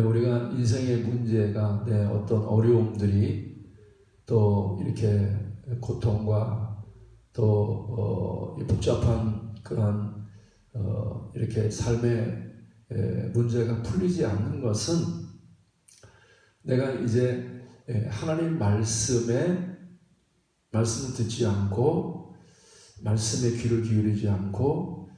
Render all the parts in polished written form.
우리가 인생의 문제가 어떤 어려움들이 또 이렇게 고통과 또 복잡한 그런 이렇게 삶의 문제가 풀리지 않는 것은 내가 이제 하나님 말씀을 듣지 않고 말씀에 귀를 기울이지 않고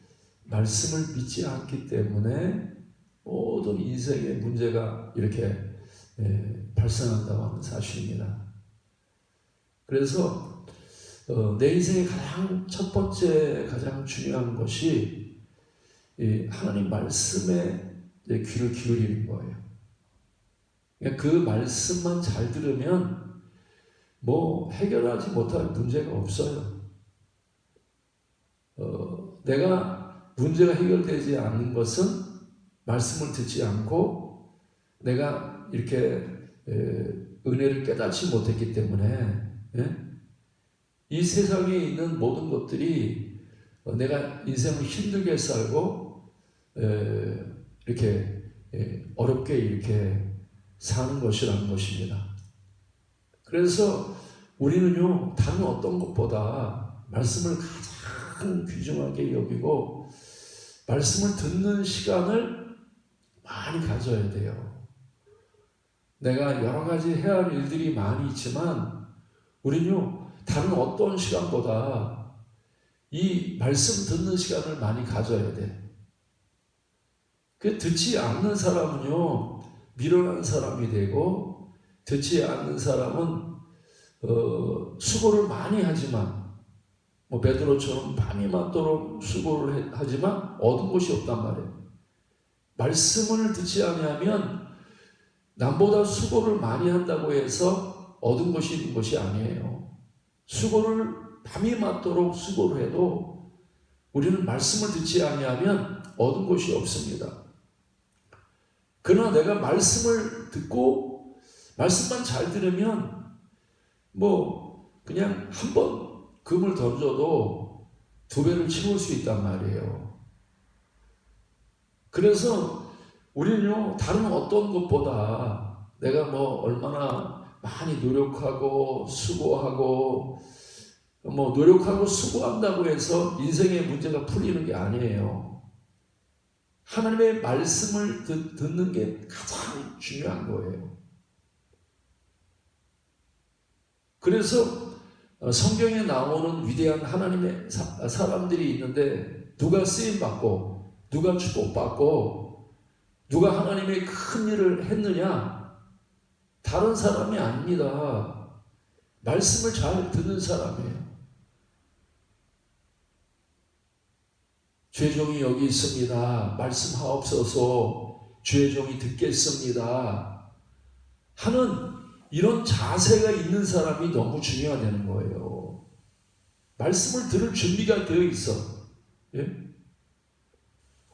말씀을 믿지 않기 때문에 모든 인생의 문제가 이렇게 발생한다고 하는 사실입니다. 그래서 내 인생의 가장 첫 번째 가장 중요한 것이 하나님 말씀에 귀를 기울이는 거예요. 그 말씀만 잘 들으면 해결하지 못할 문제가 없어요. 내가 문제가 해결되지 않는 것은 말씀을 듣지 않고 내가 이렇게 은혜를 깨닫지 못했기 때문에 이 세상에 있는 모든 것들이 내가 인생을 힘들게 살고 이렇게 어렵게 이렇게 사는 것이라는 것입니다. 그래서 우리는요, 다른 어떤 것보다 말씀을 가장 귀중하게 여기고 말씀을 듣는 시간을 많이 가져야 돼요. 내가 여러 가지 해야 할 일들이 많이 있지만 우리는요, 다른 어떤 시간보다 이 말씀 듣는 시간을 많이 가져야 돼. 듣지 않는 사람은요, 미련한 사람이 되고, 듣지 않는 사람은 수고를 많이 하지만 베드로처럼 밤이 맞도록 수고를 하지만 얻은 것이 없단 말이에요. 말씀을 듣지 아니하면 남보다 수고를 많이 한다고 해서 얻은 것이 있는 것이 아니에요. 수고를 밤이 맞도록 수고를 해도 우리는 말씀을 듣지 아니하면 얻은 것이 없습니다. 그러나 내가 말씀을 듣고 말씀만 잘 들으면 그냥 한 번 금을 던져도 두 배를 채울 수 있단 말이에요. 그래서 우리는요, 다른 어떤 것보다 내가 얼마나 많이 노력하고 수고하고 노력하고 수고한다고 해서 인생의 문제가 풀리는 게 아니에요. 하나님의 말씀을 듣는 게 가장 중요한 거예요. 그래서 성경에 나오는 위대한 하나님의 사람들이 있는데 누가 쓰임받고 누가 축복받고 누가 하나님의 큰 일을 했느냐? 다른 사람이 아닙니다. 말씀을 잘 듣는 사람이에요. 주의 종이 여기 있습니다. 말씀하옵소서. 주의 종이 듣겠습니다. 하는 이런 자세가 있는 사람이 너무 중요하다는 거예요. 말씀을 들을 준비가 되어 있어. 예?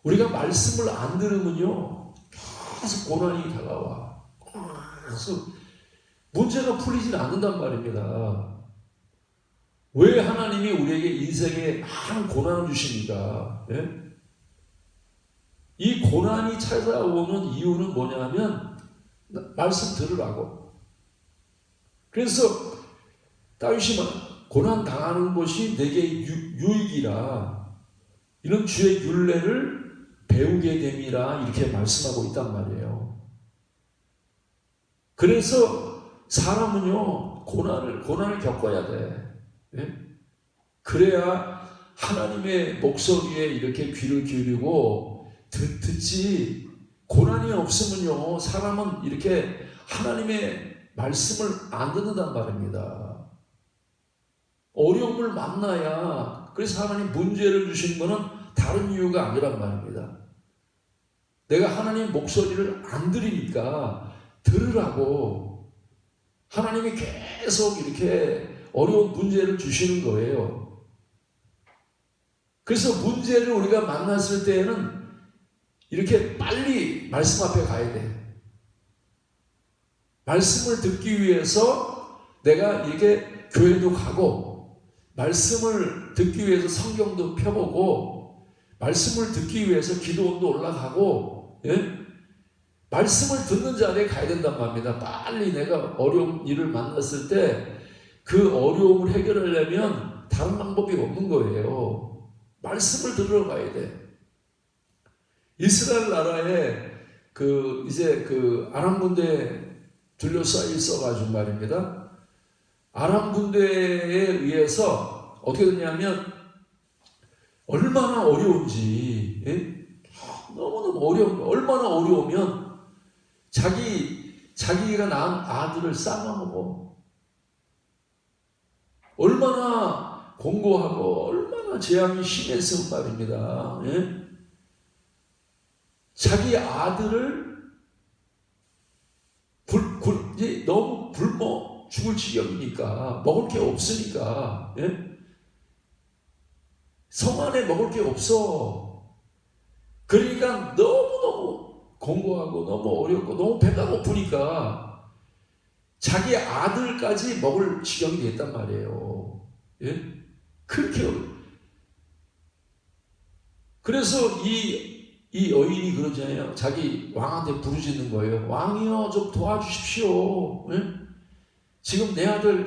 우리가 말씀을 안 들으면요, 계속 고난이 다가와. 그래서 문제가 풀리지 않는단 말입니다. 왜 하나님이 우리에게 인생에 많은 고난을 주십니까? 예? 이 고난이 찾아오는 이유는 뭐냐면 말씀 들으라고. 그래서 다윗이 고난 당하는 것이 내게 유익이라 이런 주의 율례를 배우게 됨이라 이렇게 말씀하고 있단 말이에요. 그래서 사람은요, 고난을 겪어야 돼. 예? 그래야 하나님의 목소리에 이렇게 귀를 기울이고 듣지. 고난이 없으면요, 사람은 이렇게 하나님의 말씀을 안 듣는단 말입니다. 어려움을 만나야, 그래서 하나님 문제를 주신 것은 다른 이유가 아니란 말입니다. 내가 하나님 목소리를 안 들으니까 들으라고 하나님이 계속 이렇게 어려운 문제를 주시는 거예요. 그래서 문제를 우리가 만났을 때에는 이렇게 빨리 말씀 앞에 가야 돼. 말씀을 듣기 위해서 내가 이렇게 교회도 가고 말씀을 듣기 위해서 성경도 펴보고 말씀을 듣기 위해서 기도원도 올라가고 예? 말씀을 듣는 자리에 가야 된단 말입니다. 빨리 내가 어려운 일을 만났을 때 그 어려움을 해결하려면 다른 방법이 없는 거예요. 말씀을 들으러 가야 돼. 이스라엘 나라에 이제 아람 군대에 둘러싸여 있어가지고 말입니다. 아람 군대에 의해서 어떻게 됐냐면 얼마나 어려운지, 예? 너무너무 어려운, 얼마나 어려우면 자기가 낳은 아들을 삶아먹어. 얼마나 공고하고 얼마나 재앙이 심해서 말입니다. 예? 자기 아들을 이제 너무 굶어 죽을 지경이니까 먹을 게 없으니까, 예? 성 안에 먹을 게 없어. 그러니까 너무너무 공고하고 너무 어렵고 너무 배가 고프니까 자기 아들까지 먹을 지경이 됐단 말이에요. 예? 그렇게. 그래서 이 여인이 그러잖아요. 자기 왕한테 부르짖는 거예요. 왕이여, 좀 도와주십시오. 예? 지금 내 아들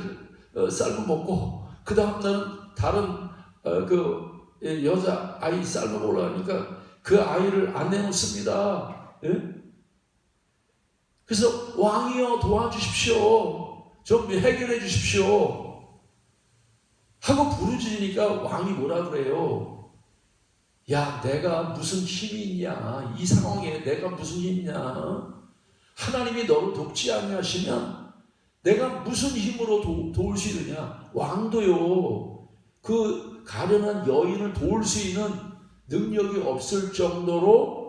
삶아 먹고 그 다음 날은 다른 여자 아이 삶아 먹으려 하니까 그 아이를 안 내놓습니다. 예? 그래서 왕이여, 도와주십시오. 좀 해결해 주십시오. 하고 부르짖으니까 왕이 뭐라 그래요? 야, 내가 무슨 힘이 있냐? 이 상황에 내가 무슨 힘이 있냐? 하나님이 너를 돕지 않으시면 내가 무슨 힘으로 도울 수 있느냐? 왕도요, 그 가련한 여인을 도울 수 있는 능력이 없을 정도로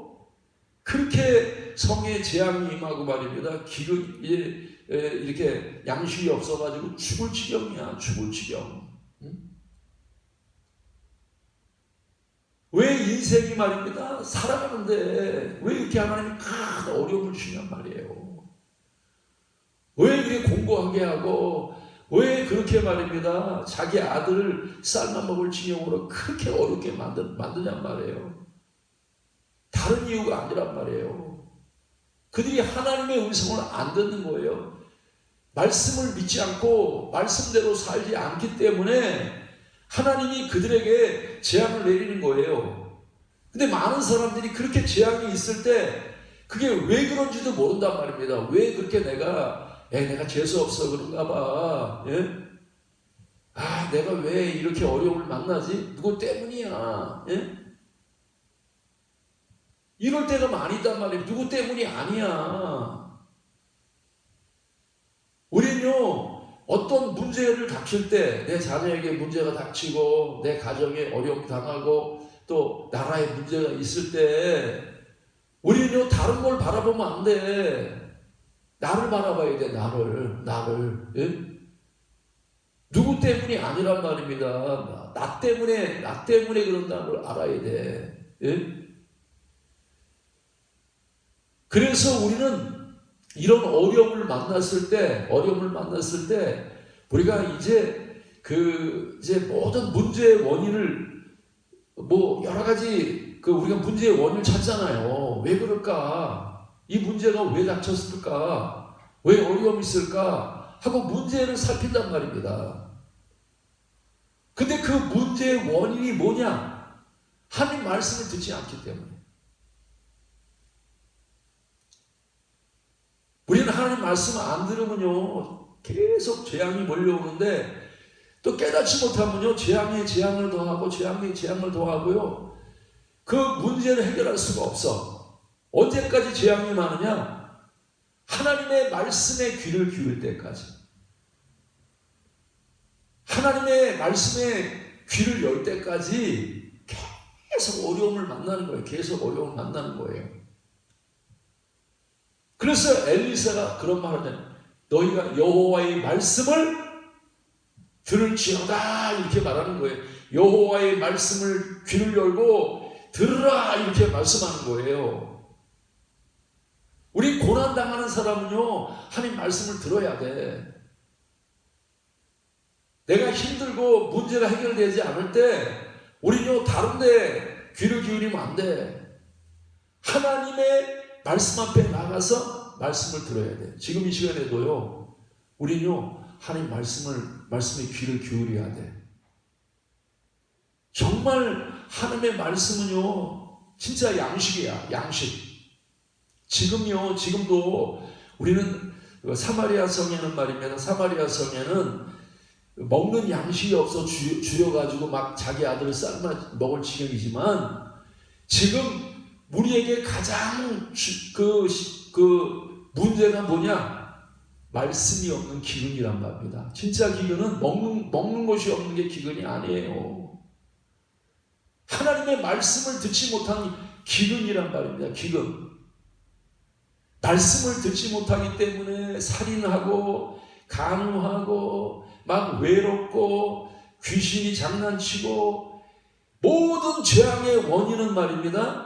그렇게 성에 재앙이 임하고 말입니다. 이렇게 양식이 없어가지고 죽을 지경이야. 죽을 지경. 왜 인생이 말입니다. 살아가는데 왜 이렇게 하나님이 큰 어려움을 주냔 말이에요. 왜 이렇게 공고하게 하고 왜 그렇게 말입니다. 자기 아들을 삶아 먹을 지경으로 그렇게 어렵게 만드냔 말이에요. 다른 이유가 아니란 말이에요. 그들이 하나님의 음성을 안 듣는 거예요. 말씀을 믿지 않고 말씀대로 살지 않기 때문에 하나님이 그들에게 재앙을 내리는 거예요. 근데 많은 사람들이 그렇게 재앙이 있을 때 그게 왜 그런지도 모른단 말입니다. 왜 그렇게 내가 재수 없어 그런가 봐. 예? 내가 왜 이렇게 어려움을 만나지? 누구 때문이야? 예? 이럴 때가 많이 있단 말이에요. 누구 때문이 아니야. 우리는요, 어떤 문제를 닥칠 때, 내 자녀에게 문제가 닥치고, 내 가정에 어려움 당하고, 또 나라에 문제가 있을 때, 우리는요, 다른 걸 바라보면 안 돼. 나를 바라봐야 돼, 나를. 예? 누구 때문이 아니란 말입니다. 나 때문에 그런다는 걸 알아야 돼. 예? 그래서 우리는 이런 어려움을 만났을 때 우리가 이제 모든 문제의 원인을 여러 가지 우리가 문제의 원인을 찾잖아요. 왜 그럴까? 이 문제가 왜 닥쳤을까? 왜 어려움이 있을까? 하고 문제를 살핀단 말입니다. 근데 그 문제의 원인이 뭐냐? 하나님 말씀을 듣지 않기 때문에. 우리는 하나님 말씀을 안 들으면요, 계속 재앙이 몰려오는데, 또 깨닫지 못하면요, 재앙에 재앙을 더하고요, 그 문제를 해결할 수가 없어. 언제까지 재앙이 많으냐? 하나님의 말씀에 귀를 기울 때까지. 하나님의 말씀에 귀를 열 때까지 계속 어려움을 만나는 거예요. 그래서 엘리사가 그런 말을 하잖아요. 너희가 여호와의 말씀을 들을지어다 이렇게 말하는 거예요. 여호와의 말씀을 귀를 열고 들으라 이렇게 말씀하는 거예요. 우리 고난당하는 사람은요, 하나님 말씀을 들어야 돼. 내가 힘들고 문제가 해결되지 않을 때 우리는요, 다른 데 귀를 기울이면 안 돼. 하나님의 말씀 앞에 나가서 말씀을 들어야 돼. 지금 이 시간에도요, 우리는요, 하나님 말씀에 귀를 기울여야 돼. 정말 하나님의 말씀은요, 진짜 양식이야, 양식. 지금도 우리는 사마리아 성에는 말입니다. 사마리아 성에는 먹는 양식이 없어 줄여가지고 막 자기 아들을 삶아 먹을 지경이지만, 지금 우리에게 가장 문제가 뭐냐? 말씀이 없는 기근이란 말입니다. 진짜 기근은 먹는 것이 없는 게 기근이 아니에요. 하나님의 말씀을 듣지 못한 기근이란 말입니다. 기근. 말씀을 듣지 못하기 때문에 살인하고 간음하고 막 외롭고 귀신이 장난치고, 모든 재앙의 원인은 말입니다,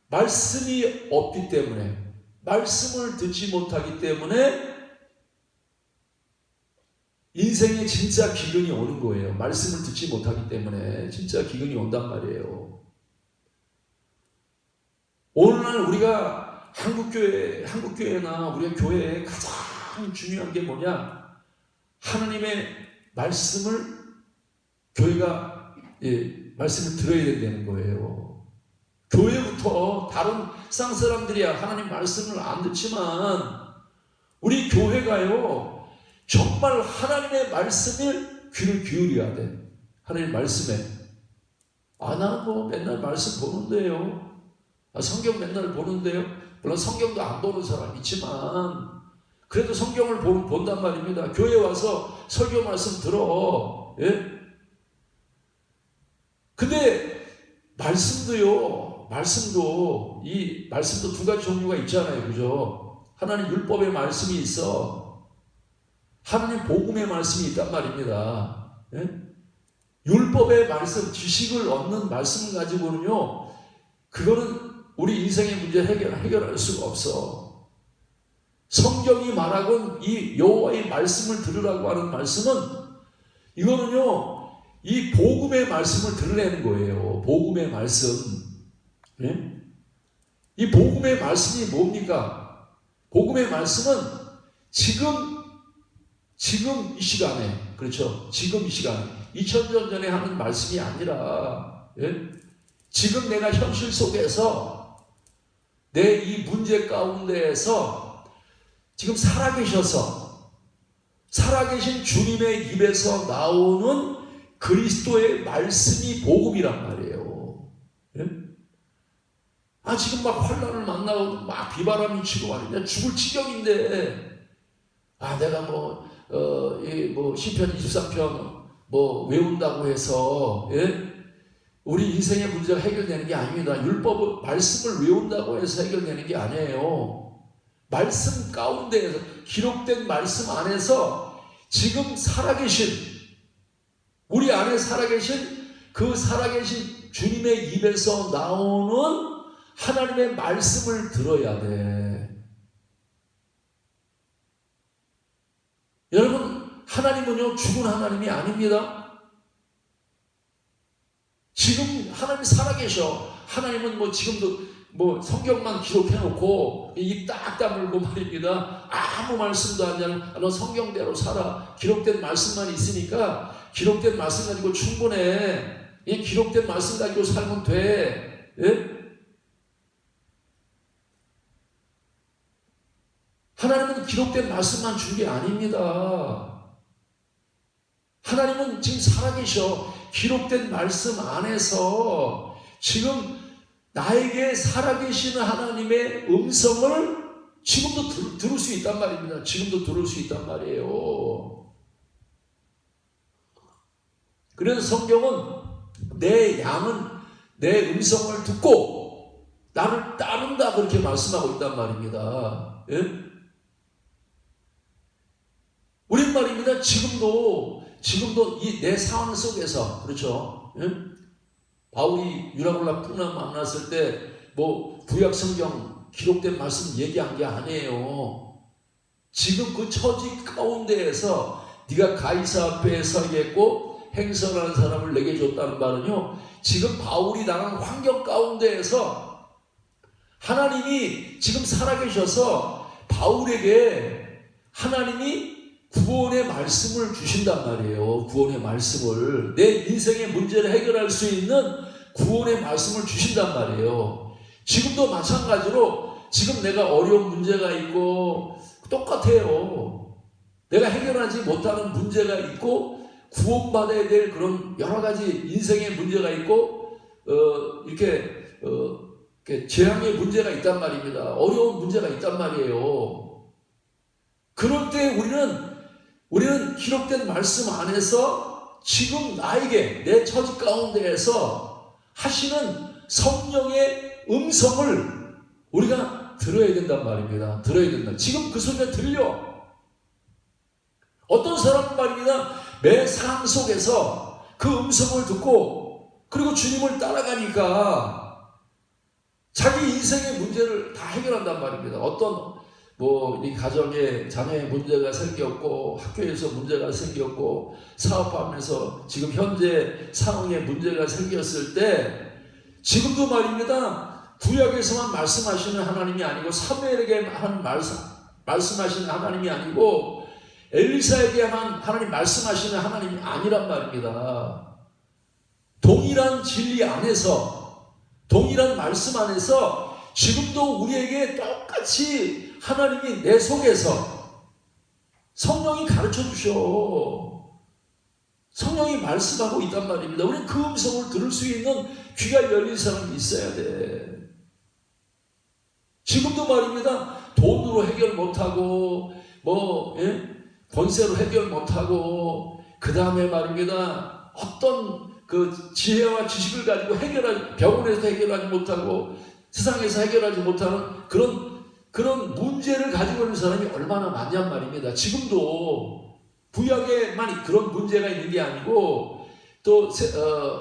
말씀이 없기 때문에, 말씀을 듣지 못하기 때문에 인생에 진짜 기근이 오는 거예요. 말씀을 듣지 못하기 때문에 진짜 기근이 온단 말이에요. 오늘날 우리가 한국교회나 우리가 교회에 가장 중요한 게 뭐냐? 하나님의 말씀을, 교회가 말씀을 들어야 된다는 거예요. 교회부터, 다른 쌍 사람들이야 하나님 말씀을 안 듣지만, 우리 교회가요, 정말 하나님의 말씀에 귀를 기울여야 돼. 하나님 말씀에. 나는 뭐 맨날 말씀 보는데요. 성경 맨날 보는데요. 물론 성경도 안 보는 사람 있지만, 그래도 성경을 본단 말입니다. 교회 와서 설교 말씀 들어. 예? 근데 말씀도 두 가지 종류가 있잖아요. 그죠? 하나님 율법의 말씀이 있어. 하나님 복음의 말씀이 있단 말입니다. 예? 율법의 말씀, 지식을 얻는 말씀을 가지고는요, 그거는 우리 인생의 문제 해결할 수가 없어. 성경이 말하건 이 여호와의 말씀을 들으라고 하는 말씀은, 이거는요, 이 복음의 말씀을 들으라는 거예요. 복음의 말씀. 예? 이 복음의 말씀이 뭡니까? 복음의 말씀은 지금 이 시간에, 그렇죠? 지금 이 시간에, 2000년 전에 하는 말씀이 아니라, 예? 지금 내가 현실 속에서 내 이 문제 가운데에서 지금 살아계신 주님의 입에서 나오는 그리스도의 말씀이 복음이란 말이에요. 예? 지금 막 환난을 만나고 막 비바람이 치고 말이야, 죽을 지경인데, 내가 시편 23편 외운다고 해서, 예? 우리 인생의 문제가 해결되는 게 아닙니다. 율법 말씀을 외운다고 해서 해결되는 게 아니에요. 말씀 가운데에서, 기록된 말씀 안에서 지금 우리 안에 살아계신 그 살아계신 주님의 입에서 나오는 하나님의 말씀을 들어야 돼. 여러분, 하나님은요, 죽은 하나님이 아닙니다. 지금 하나님 살아계셔. 하나님은 지금도 성경만 기록해놓고 입 딱 다물고 말입니다, 아무 말씀도 하지 않아. 너 성경대로 살아. 기록된 말씀만 있으니까 기록된 말씀 가지고 충분해. 이 기록된 말씀 가지고 살면 돼. 예? 하나님은 기록된 말씀만 준 게 아닙니다. 하나님은 지금 살아계셔. 기록된 말씀 안에서 지금 나에게 살아계시는 하나님의 음성을 지금도 들을 수 있단 말입니다. 지금도 들을 수 있단 말이에요. 그래서 성경은 내 양은 내 음성을 듣고 나를 따른다, 그렇게 말씀하고 있단 말입니다. 예? 우린 말입니다, 지금도 이 내 상황 속에서, 그렇죠? 예? 바울이 유라굴라 풍랑 만났을 때 구약 성경 기록된 말씀 얘기한 게 아니에요. 지금 그 처지 가운데에서 네가 가이사 앞에 서겠고 행선하는 사람을 내게 줬다는 말은요, 지금 바울이 당한 환경 가운데에서 하나님이 지금 살아계셔서 바울에게 하나님이 구원의 말씀을 주신단 말이에요. 구원의 말씀을, 내 인생의 문제를 해결할 수 있는 구원의 말씀을 주신단 말이에요. 지금도 마찬가지로 지금 내가 어려운 문제가 있고 똑같아요. 내가 해결하지 못하는 문제가 있고 구원받아야 될 그런 여러 가지 인생의 문제가 있고 이렇게 재앙의 문제가 있단 말입니다. 어려운 문제가 있단 말이에요. 그럴 때 우리는 기록된 말씀 안에서 지금 나에게 내 처지 가운데에서 하시는 성령의 음성을 우리가 들어야 된단 말입니다. 들어야 된다. 지금 그 소리가 들려. 어떤 사람은 말입니다. 매 삶 속에서 그 음성을 듣고 그리고 주님을 따라가니까 자기 인생의 문제를 다 해결한단 말입니다. 어떤 이 가정에 자녀의 문제가 생겼고 학교에서 문제가 생겼고 사업하면서 지금 현재 상황에 문제가 생겼을 때 지금도 말입니다. 구약에서만 말씀하시는 하나님이 아니고 사무엘에게 말씀하시는 하나님이 아니고 엘리사에게만 하나님 말씀하시는 하나님이 아니란 말입니다. 동일한 진리 안에서 동일한 말씀 안에서 지금도 우리에게 똑같이 하나님이 내 속에서 성령이 가르쳐 주셔. 성령이 말씀하고 있단 말입니다. 우리는 그 음성을 들을 수 있는 귀가 열린 사람이 있어야 돼. 지금도 말입니다. 돈으로 해결 못하고 권세로 해결 못하고 그 다음에 말입니다. 어떤 그 지혜와 지식을 가지고 병원에서 해결하지 못하고 세상에서 해결하지 못하는 그런 문제를 가지고 있는 사람이 얼마나 많냔 말입니다. 지금도 구약에만 그런 문제가 있는 게 아니고 또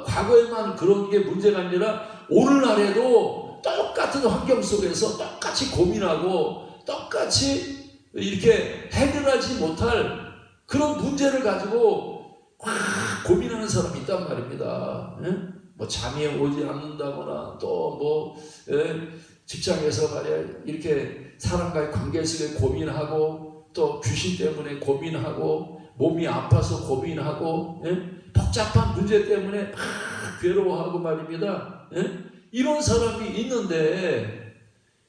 과거에만 그런 게 문제가 아니라 오늘날에도 똑같은 환경 속에서 똑같이 고민하고 똑같이 이렇게 해결하지 못할 그런 문제를 가지고 고민하는 사람이 있단 말입니다. 잠이 오지 않는다거나 또 직장에서 말이야 이렇게 사람과의 관계 속에 고민하고 또 귀신 때문에 고민하고 몸이 아파서 고민하고 복잡한 문제 때문에 막 괴로워하고 말입니다. 이런 사람이 있는데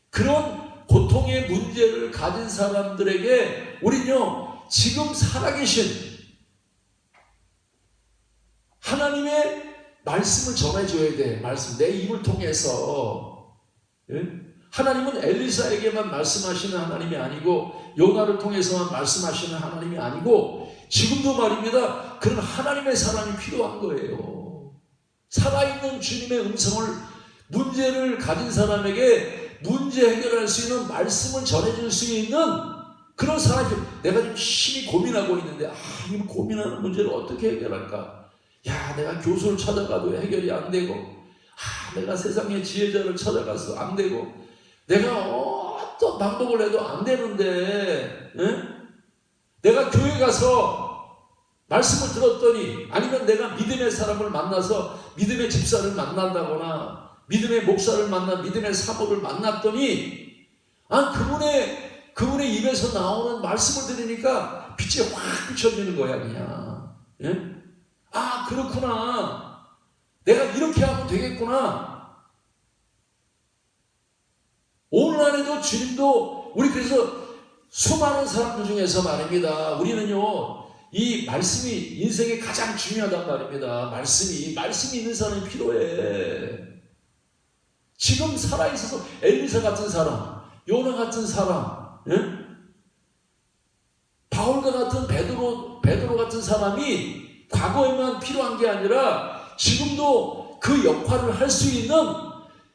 그런 고통의 문제를 가진 사람들에게 우리는요 지금 살아계신 하나님의 말씀을 전해줘야 돼. 말씀 내 입을 통해서. 하나님은 엘리사에게만 말씀하시는 하나님이 아니고 요나를 통해서만 말씀하시는 하나님이 아니고 지금도 말입니다. 그런 하나님의 사람이 필요한 거예요. 살아있는 주님의 음성을 문제를 가진 사람에게 문제 해결할 수 있는 말씀을 전해줄 수 있는 그런 사람이 내가 지금 심히 고민하고 있는데 이 고민하는 문제를 어떻게 해결할까? 내가 교수를 찾아가도 해결이 안 되고 내가 세상의 지혜자를 찾아가서 안 되고 내가 어떤 방법을 해도 안 되는데 내가 교회 가서 말씀을 들었더니 아니면 내가 믿음의 사람을 만나서 믿음의 집사를 만난다거나 믿음의 목사를 믿음의 사모를 만났더니 그분의 입에서 나오는 말씀을 들으니까 빛이 확 비춰지는 거야 그냥. 그렇구나. 내가 이렇게 하면 되겠구나. 오늘날에도 주님도 우리 그래서 수많은 사람들 중에서 말입니다. 우리는요 이 말씀이 인생에 가장 중요하단 말입니다. 말씀이 있는 사람이 필요해. 지금 살아있어서 엘리사 같은 사람, 요나 같은 사람, 바울과 같은 베드로 같은 사람이 과거에만 필요한 게 아니라 지금도 그 역할을 할 수 있는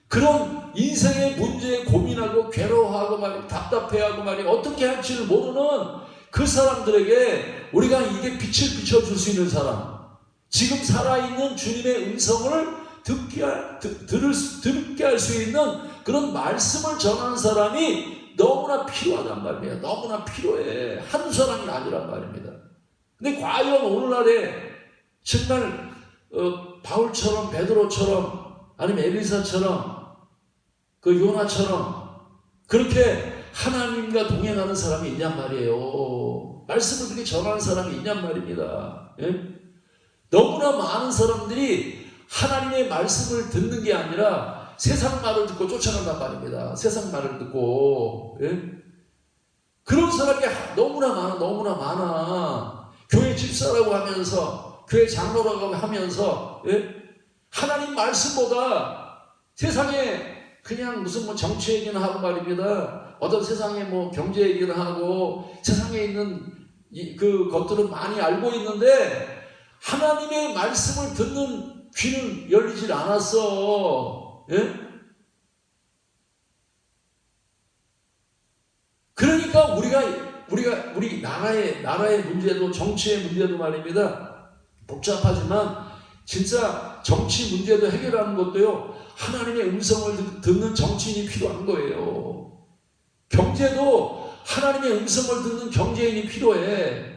그런 인생의 문제에 고민하고 괴로워하고 답답해하고 어떻게 할지를 모르는 그 사람들에게 우리가 이게 빛을 비춰줄 수 있는 사람, 지금 살아있는 주님의 음성을 듣게 할 수 있는 그런 말씀을 전하는 사람이 너무나 필요하단 말이에요. 너무나 필요해. 한 사람이 아니란 말입니다. 근데 과연 오늘날에 정말 바울처럼 베드로처럼 아니면 엘리사처럼 그 요나처럼 그렇게 하나님과 동행하는 사람이 있냔 말이에요. 말씀을 그렇게 전하는 사람이 있냔 말입니다. 예? 너무나 많은 사람들이 하나님의 말씀을 듣는 게 아니라 세상 말을 듣고 쫓아간단 말입니다. 세상 말을 듣고. 예? 그런 사람이 너무나 많아. 교회 집사라고 하면서, 교회 장로라고 하면서, 예? 하나님 말씀보다 세상에 그냥 무슨 뭐 정치 얘기는 하고 말입니다. 어떤 세상에 뭐 경제 얘기를 하고 세상에 있는 그 것들은 많이 알고 있는데 하나님의 말씀을 듣는 귀는 열리질 않았어. 예? 그러니까 우리 나라의 문제도 정치의 문제도 말입니다. 복잡하지만 진짜 정치 문제도 해결하는 것도요. 하나님의 음성을 듣는 정치인이 필요한 거예요. 경제도 하나님의 음성을 듣는 경제인이 필요해.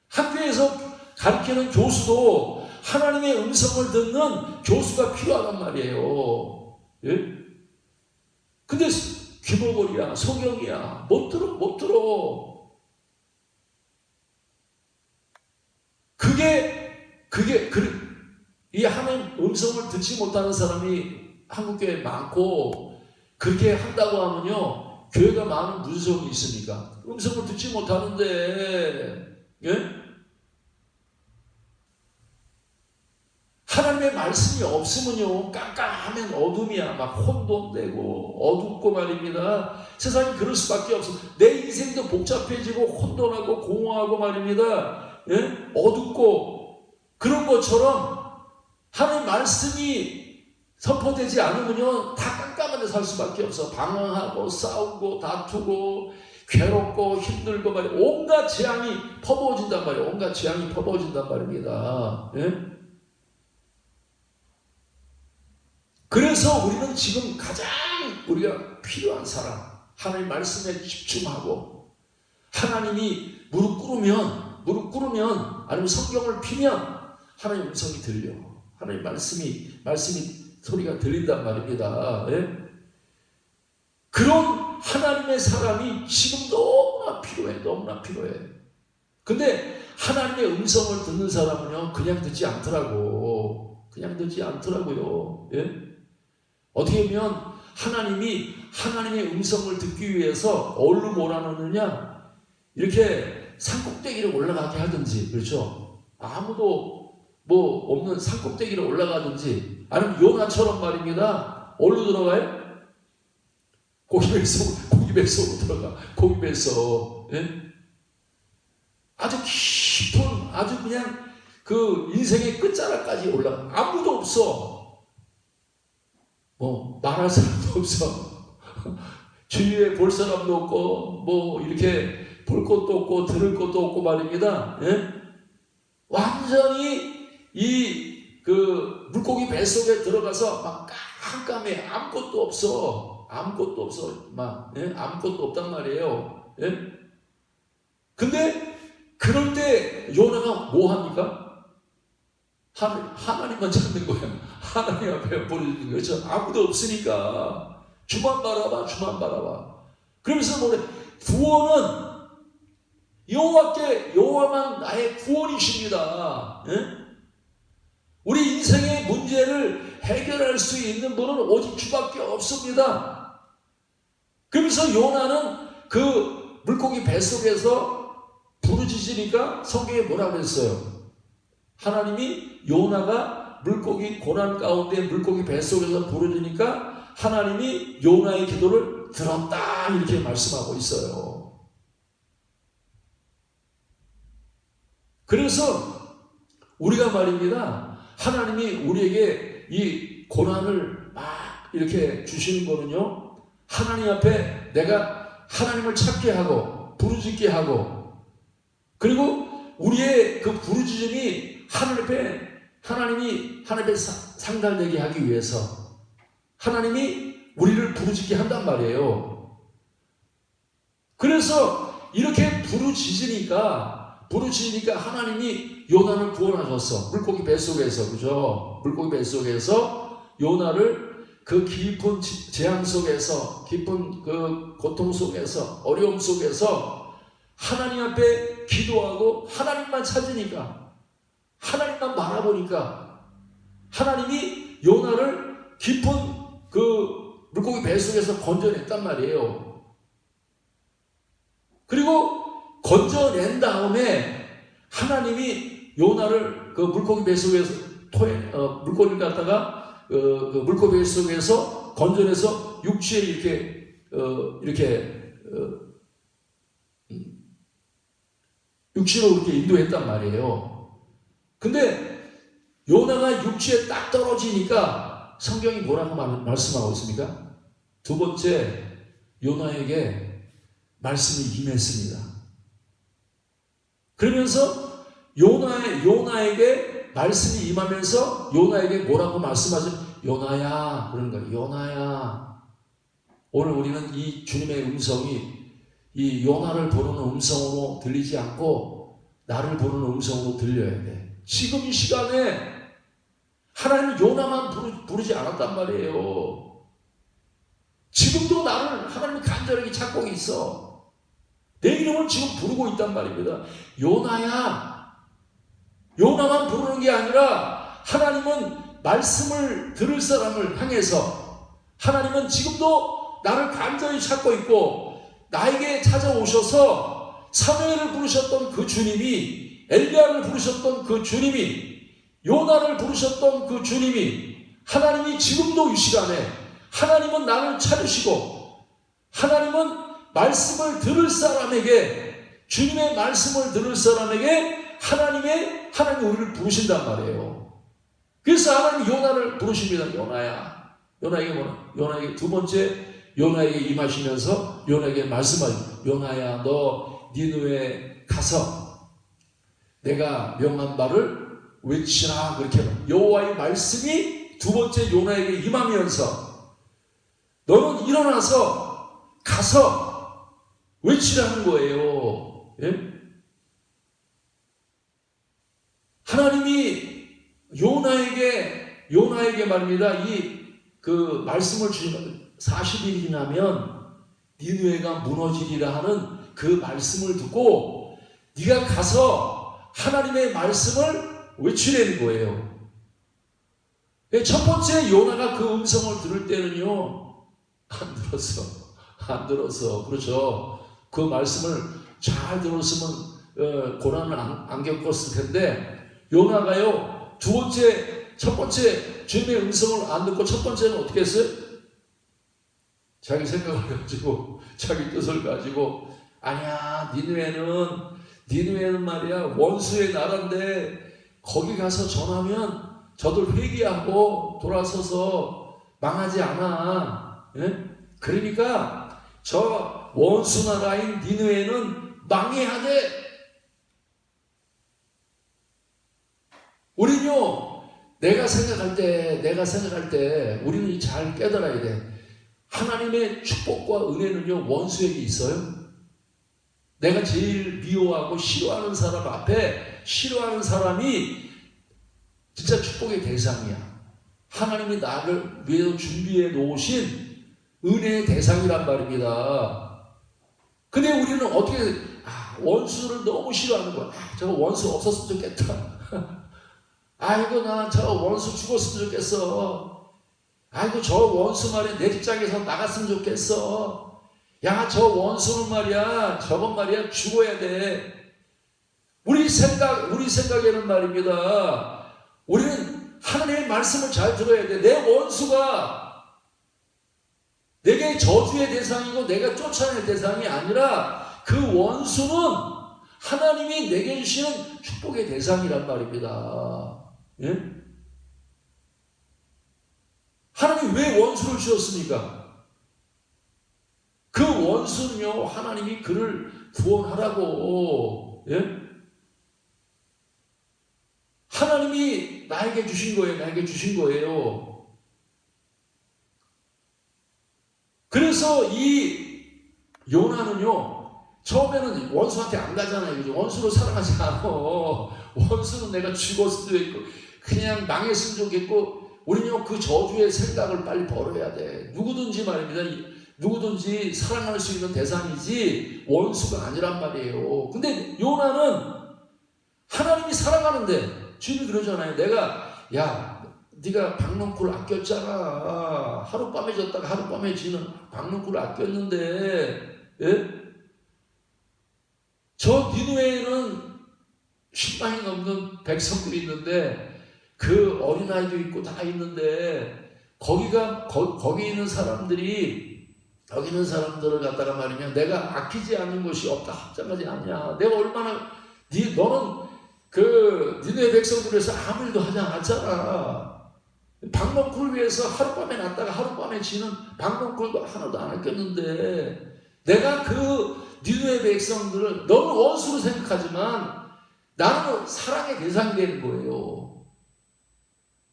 학교에서 가르치는 교수도 하나님의 음성을 듣는 교수가 필요하단 말이에요. 예? 근데 귀머거리야, 소경이야, 못 들어. 이 하나님 음성을 듣지 못하는 사람이 한국교회에 많고, 그렇게 한다고 하면요, 교회가 많은 문성이 있으니까 음성을 듣지 못하는데, 예? 하나님의 말씀이 없으면요, 깜깜하면 어둠이야. 막 혼돈되고 어둡고 말입니다. 세상이 그럴 수밖에 없어. 내 인생도 복잡해지고 혼돈하고 공허하고 말입니다. 예? 어둡고 그런 것처럼 하나님의 말씀이 선포되지 않으면요, 다 깜깜한 데 살 수밖에 없어. 방황하고 싸우고 다투고 괴롭고 힘들고 말이야. 온갖 재앙이 퍼부어진단 말이에요. 온갖 재앙이 퍼부어진단 말입니다. 예? 그래서 우리는 지금 가장 우리가 필요한 사람, 하나님 말씀에 집중하고, 하나님이 무릎 꿇으면 아니면 성경을 피면 하나님 음성이 들려. 하나님 말씀이 소리가 들린단 말입니다. 예? 그런 하나님의 사람이 지금 너무나 필요해. 근데 하나님의 음성을 듣는 사람은요, 그냥 듣지 않더라고요. 예? 어떻게 보면 하나님이 하나님의 음성을 듣기 위해서 어디로 몰아넣느냐, 이렇게 산꼭대기를 올라가게 하든지, 그렇죠? 아무도 뭐 없는 산꼭대기를 올라가든지, 아니면 요나처럼 말입니다. 어디로 들어가요? 고기뱃속으로 들어가. 고기뱃속. 예? 아주 깊은, 아주 그냥 그 인생의 끝자락까지 올라가. 아무도 없어. 뭐 말할 사람도 없어. 주위에 볼 사람도 없고, 뭐 이렇게 볼 것도 없고 들을 것도 없고 말입니다. 예? 완전히 이 그 물고기 뱃속에 들어가서 막 깜깜해. 아무것도 없어. 막 예? 아무것도 없단 말이에요. 예? 근데 그럴 때 요나가 뭐 합니까? 하나님만 찾는 거야. 하나님 앞에 버리는 거죠. 아무도 없으니까 주만 바라봐. 그러면서 뭐래? 구원은 여호와만 나의 구원이십니다. 예? 우리 인생의 문제를 해결할 수 있는 분은 오직 주밖에 없습니다. 그러면서 요나는 그 물고기 뱃속에서 부르짖으니까 성경에 뭐라고 했어요? 하나님이 요나가 물고기 고난 가운데 물고기 뱃속에서 부르짖으니까 하나님이 요나의 기도를 들었다, 이렇게 말씀하고 있어요. 그래서 우리가 말입니다, 하나님이 우리에게 이 고난을 막 이렇게 주시는 거는요, 하나님 앞에 내가 하나님을 찾게 하고 부르짖게 하고, 그리고 우리의 그 부르짖음이 하나님 앞에 상달되게 하기 위해서 하나님이 우리를 부르짖게 한단 말이에요. 그래서 이렇게 부르짖으니까 하나님이 요나를 구원하셨어. 물고기 뱃속에서, 그죠? 물고기 뱃속에서 요나를 그 깊은 재앙 속에서, 깊은 그 고통 속에서, 어려움 속에서 하나님 앞에 기도하고 하나님만 찾으니까, 하나님만 바라보니까 하나님이 요나를 깊은 그 물고기 뱃속에서 건져냈단 말이에요. 그리고 건져낸 다음에 하나님이 요나를 그 물고기 뱃속에서 물고기를 갖다가 그 물고기 뱃속에서 건져내서 육지에 이렇게 육지로 이렇게 인도했단 말이에요. 근데 요나가 육지에 딱 떨어지니까 성경이 뭐라고 말씀하고 있습니까? 두 번째, 요나에게 말씀이 임했습니다. 그러면서 요나에게 말씀이 임하면서 요나에게 뭐라고 말씀하죠? 요나야, 그런 거예요. 요나야. 오늘 우리는 이 주님의 음성이 이 요나를 부르는 음성으로 들리지 않고 나를 부르는 음성으로 들려야 돼. 지금 이 시간에 하나님이 요나만 부르지 않았단 말이에요. 지금도 나를 하나님이 간절하게 찾고 있어. 내 이름을 지금 부르고 있단 말입니다. 요나야. 요나만 부르는 게 아니라 하나님은 말씀을 들을 사람을 향해서 하나님은 지금도 나를 간절히 찾고 있고 나에게 찾아오셔서 사무엘을 부르셨던 그 주님이, 엘리야를 부르셨던 그 주님이, 요나를 부르셨던 그 주님이, 하나님이 지금도 이 시간에 하나님은 나를 찾으시고 하나님은 말씀을 들을 사람에게, 주님의 말씀을 들을 사람에게 하나님 우리를 부르신단 말이에요. 그래서 하나님이 요나를 부르십니다. 요나야. 요나에게 뭐라? 요나에게 두 번째, 요나에게 임하시면서 요나에게 말씀하시죠. 요나야, 너 니느웨 가서 내가 명한 바를 외치라. 그렇게 여호와의 말씀이 두 번째 요나에게 임하면서 너는 일어나서 가서 외치라는 거예요. 예? 하나님이 요나에게 말입니다. 그 말씀을 주시면 40일이 지나면 니느웨가 무너지리라 하는 그 말씀을 듣고 네가 가서 하나님의 말씀을 외치라는 거예요. 첫 번째 요나가 그 음성을 들을 때는요, 안 들었어. 그렇죠. 그 말씀을 잘 들었으면 고난을 안 겪었을 텐데, 요나가요, 첫 번째 주님의 음성을 안 듣고 첫 번째는 어떻게 했어요? 자기 생각을 가지고, 자기 뜻을 가지고, 아니야, 니느웨는 말이야, 원수의 나라인데, 거기 가서 전하면 저들 회개하고 돌아서서 망하지 않아. 예? 그러니까 저 원수 나라인 니느웨는 망해야 돼. 우리는요, 내가 생각할 때 우리는 잘 깨달아야 돼. 하나님의 축복과 은혜는요, 원수에게 있어요. 내가 제일 미워하고 싫어하는 사람 앞에, 싫어하는 사람이 진짜 축복의 대상이야. 하나님이 나를 위해서 준비해 놓으신 은혜의 대상이란 말입니다. 근데 우리는 어떻게, 원수를 너무 싫어하는 거야. 저거 원수 없었으면 좋겠다. 아이고, 나 저 원수 죽었으면 좋겠어. 아이고, 저 원수 말이야, 내 직장에서 나갔으면 좋겠어. 야, 저 원수는 말이야, 저건 말이야, 죽어야 돼. 우리 생각에는 말입니다. 우리는 하나님의 말씀을 잘 들어야 돼. 내 원수가 내게 저주의 대상이고 내가 쫓아낼 대상이 아니라 그 원수는 하나님이 내게 주시는 축복의 대상이란 말입니다. 예? 하나님이 왜 원수를 주셨습니까? 그 원수는요, 하나님이 그를 구원하라고, 예? 하나님이 나에게 주신 거예요. 그래서 이 요나는요, 처음에는 원수한테 안 가잖아요. 그죠? 원수를 사랑하지 않아. 원수는 내가 죽었으면 좋겠고, 그냥 망했으면 좋겠고, 우리는요 그 저주의 생각을 빨리 버려야 돼. 누구든지 말입니다. 누구든지 사랑할 수 있는 대상이지 원수가 아니란 말이에요. 근데 요나는 하나님이 사랑하는데 주님이 그러잖아요. 네가 박넝쿨 아꼈잖아. 하룻밤에 졌다가 하룻밤에 지는 박넝쿨 아꼈는데, 예? 저 니느웨에는 10만이 넘는 백성들이 있는데 그 어린아이도 있고 다 있는데 거기 있는 사람들을 갖다가 말이면 내가 아끼지 않는 것이 없다 합장하지 않냐. 내가 얼마나 너는 그 니네 백성들에서 아무 일도 하지 않았잖아. 박넝쿨을 위해서 하룻밤에 났다가 하룻밤에 지는 박넝쿨도 하나도 안 아꼈는데 내가 그 니네 백성들을 너는 원수로 생각하지만 나는 사랑의 대상이 되는 거예요.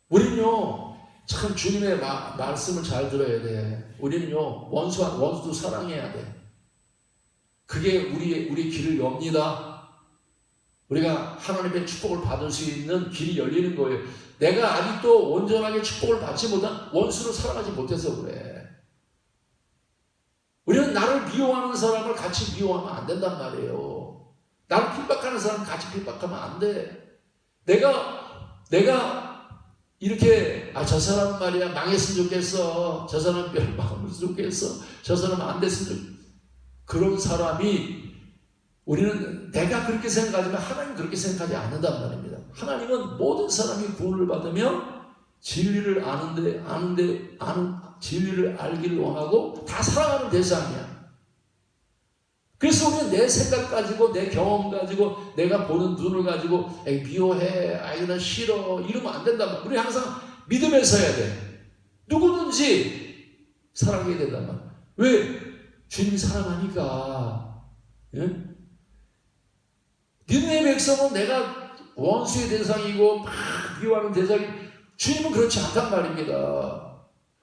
우리는요 참 주님의 말씀을 잘 들어야 돼. 우리는요 원수도 사랑해야 돼. 그게 우리의 길을 엽니다. 우리가 하나님의 축복을 받을 수 있는 길이 열리는 거예요. 내가 아직도 온전하게 축복을 받지 못한 원수를 사랑하지 못해서 그래. 우리는 나를 미워하는 사람을 같이 미워하면 안 된단 말이에요. 나를 핍박하는 사람 같이 핍박하면 안 돼. 내가 이렇게 저 사람은 말이야 망했으면 좋겠어. 저 사람은 멸망하면 좋겠어. 저 사람은 안 됐으면 좋겠어. 그런 사람이 우리는 내가 그렇게 생각하지만 하나님은 그렇게 생각하지 않는단 말입니다. 하나님은 모든 사람이 구원을 받으며 진리를 진리를 알기를 원하고 다 사랑하는 대상이야. 그래서 우리는 내 생각 가지고 내 경험 가지고 내가 보는 눈을 가지고 미워해, 나 싫어 이러면 안 된단 말이야. 우리 항상 믿음에 서야 돼. 누구든지 사랑해야 된단 말이야. 왜? 주님이 사랑하니까. 예? 니네 백성은 내가 원수의 대상이고 막 미워하는 대상이 주님은 그렇지 않단 말입니다.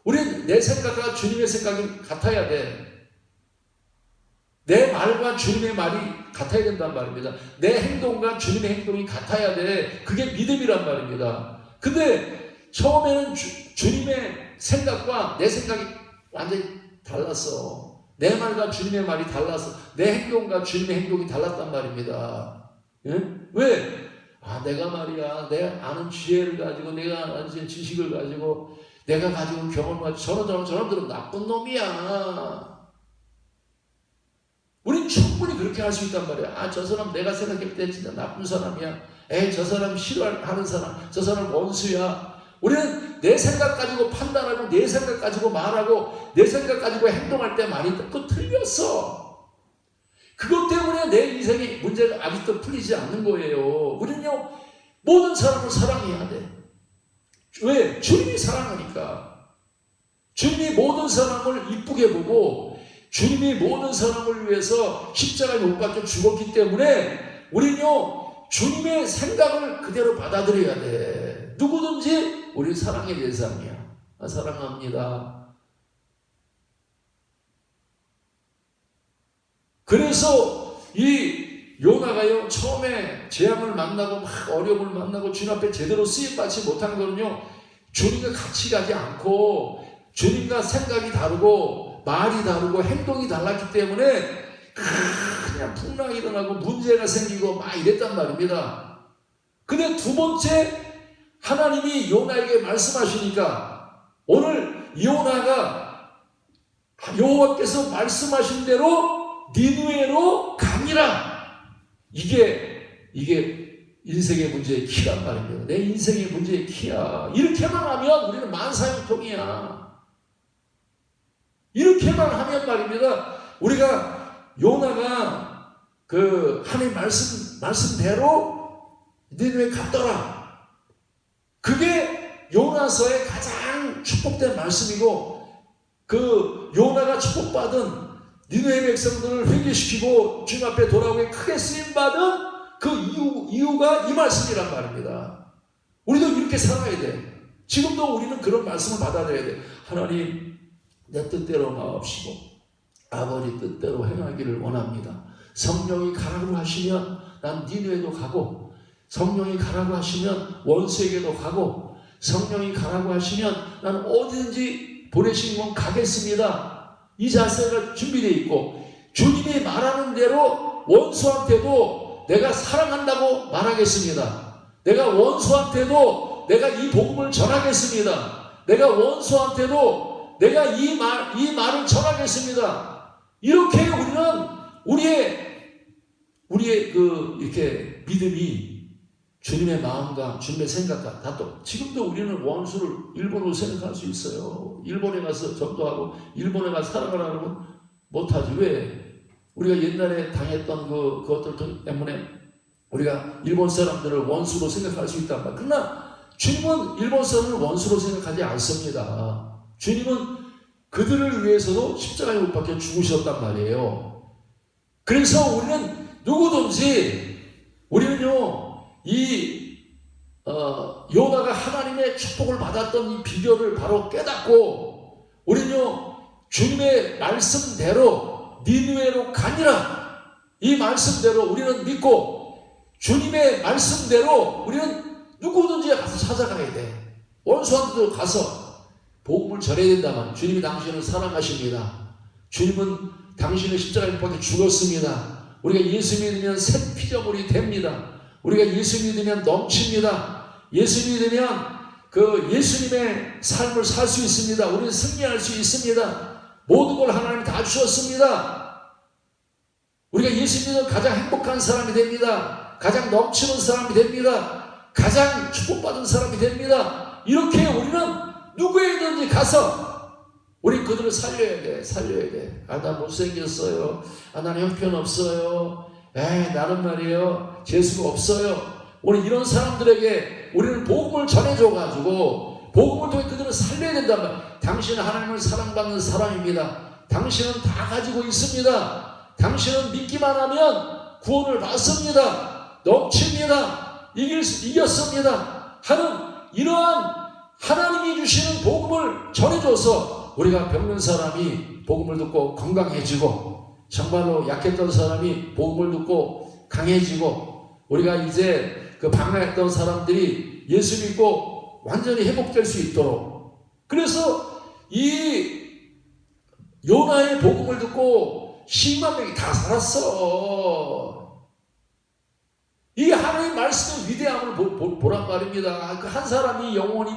우리는 내 생각과 주님의 생각이 같아야 돼. 내 말과 주님의 말이 같아야 된단 말입니다. 내 행동과 주님의 행동이 같아야 돼. 그게 믿음이란 말입니다. 근데 처음에는 주님의 생각과 내 생각이 완전히 달랐어. 내 말과 주님의 말이 달랐어. 내 행동과 주님의 행동이 달랐단 말입니다. 예? 왜? 내가 말이야, 내가 아는 지혜를 가지고, 내가 아는 지식을 가지고, 내가 가지고 경험을 가지고, 저놈들은 나쁜 놈이야. 우린 충분히 그렇게 할 수 있단 말이야. 저 사람 내가 생각할 때 진짜 나쁜 사람이야. 저 사람 싫어하는 사람, 저 사람 원수야. 우리는 내 생각 가지고 판단하고, 내 생각 가지고 말하고, 내 생각 가지고 행동할 때 많이 그거 틀렸어. 그것 때문에 내 인생의 문제가 아직도 풀리지 않는 거예요. 우리는요, 모든 사람을 사랑해야 돼. 왜? 주님이 사랑하니까. 주님이 모든 사람을 이쁘게 보고, 주님이 모든 사람을 위해서 십자가에 못 박혀 죽었기 때문에, 우리는요, 주님의 생각을 그대로 받아들여야 돼. 누구든지 우리 사랑의 대상이야. 사랑합니다. 그래서 이 요나가요 처음에 재앙을 만나고 막 어려움을 만나고 주님 앞에 제대로 쓰임받지 못한 거는요 주님과 같이 가지 않고 주님과 생각이 다르고 말이 다르고 행동이 달랐기 때문에 그냥 풍랑이 일어나고 문제가 생기고 막 이랬단 말입니다. 근데 두 번째 하나님이 요나에게 말씀하시니까 오늘 요나가 여호와께서 말씀하신 대로 니느웨로 가니라. 이게 인생의 문제의 키란 말입니다. 내 인생의 문제의 키야. 이렇게만 하면 우리는 만사형통이야. 이렇게만 하면 말입니다. 우리가 요나가 그 하나님 말씀대로 니느웨 갔더라. 그게 요나서의 가장 축복된 말씀이고 그 요나가 축복받은 니느웨 백성들을 회개시키고 주님 앞에 돌아오게 크게 쓰임받은 그 이유가 이 말씀이란 말입니다. 우리도 이렇게 살아야 돼. 지금도 우리는 그런 말씀을 받아들여야 돼. 하나님, 내 뜻대로 마옵시고 아버지 뜻대로 행하기를 원합니다. 성령이 가라고 하시면 난 니느웨도 가고 성령이 가라고 하시면 원수에게도 가고 성령이 가라고 하시면 나는 어디든지 보내신 건 가겠습니다. 이 자세가 준비되어 있고, 주님이 말하는 대로 원수한테도 내가 사랑한다고 말하겠습니다. 내가 원수한테도 내가 이 복음을 전하겠습니다. 내가 원수한테도 내가 이 말을 전하겠습니다. 이렇게 우리는 우리의 이렇게 믿음이 주님의 마음과 주님의 생각과 다 또, 지금도 우리는 원수를 일본으로 생각할 수 있어요. 일본에 가서 전도하고 일본에 가서 사랑을 하려면 못하지. 왜? 우리가 옛날에 당했던 그것들 때문에 우리가 일본 사람들을 원수로 생각할 수 있단 말이야. 그러나 주님은 일본 사람을 원수로 생각하지 않습니다. 주님은 그들을 위해서도 십자가에 못 박혀 죽으셨단 말이에요. 그래서 우리는 누구든지, 우리는요, 요나가 하나님의 축복을 받았던 이 비결을 바로 깨닫고, 우리는요, 주님의 말씀대로 니느웨로 가니라, 이 말씀대로 우리는 믿고, 주님의 말씀대로 우리는 누구든지 가서 찾아가야 돼. 원수한테도 가서 복음을 전해야 된다면, 주님이 당신을 사랑하십니다. 주님은 당신을 십자가에 못 박혀 죽었습니다. 우리가 예수 믿으면 새 피조물이 됩니다. 우리가 예수 믿으면 넘칩니다. 예수 믿으면 예수님의 삶을 살 수 있습니다. 우리는 승리할 수 있습니다. 모든 걸 하나님 다 주셨습니다. 우리가 예수 믿으면 가장 행복한 사람이 됩니다. 가장 넘치는 사람이 됩니다. 가장 축복받은 사람이 됩니다. 이렇게 우리는 누구에든지 가서 우리 그들을 살려야 돼. 나 못생겼어요. 나는 형편없어요. 나는 말이에요, 재수가 없어요. 우리 이런 사람들에게 우리는 복음을 전해줘가지고 복음을 통해 그들을 살려야 된단 말이에요. 당신은 하나님을 사랑받는 사람입니다. 당신은 다 가지고 있습니다. 당신은 믿기만 하면 구원을 받습니다. 넘칩니다. 이겼습니다. 하는 이러한 하나님이 주시는 복음을 전해줘서 우리가 병든 사람이 복음을 듣고 건강해지고, 정말로 약했던 사람이 복음을 듣고 강해지고, 우리가 이제 방황했던 사람들이 예수 믿고 완전히 회복될 수 있도록, 그래서 이 요나의 복음을 듣고 10만 명이 다 살았어. 이 하나님의 말씀의 위대함을 보란 말입니다. 그 한 사람이 영원히